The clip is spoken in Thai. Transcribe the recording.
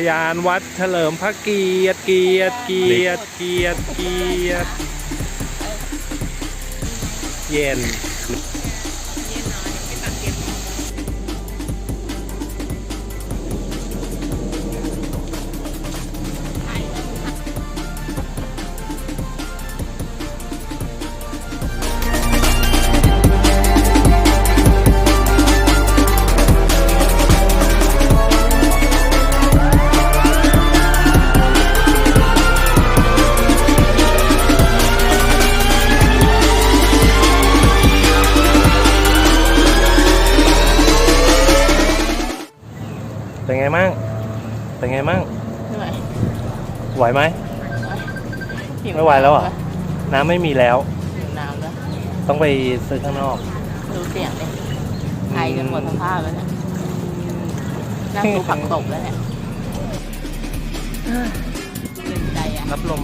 ยานวัดเฉลิมพระเกียรติเย็นเป็นไงมั่งเหนื่อยไหวไหมไม่ไหวแล้วอ่ะน้ำไม่มีแล้วหิวน้ำแล้วต้องไปซื้อข้างนอกดูเสียงเลยไอกันหมดสภาพแล้วเนี่ยนั่งดูผักตบแล้วเนี่ยเล่นใจอ่ะรับลม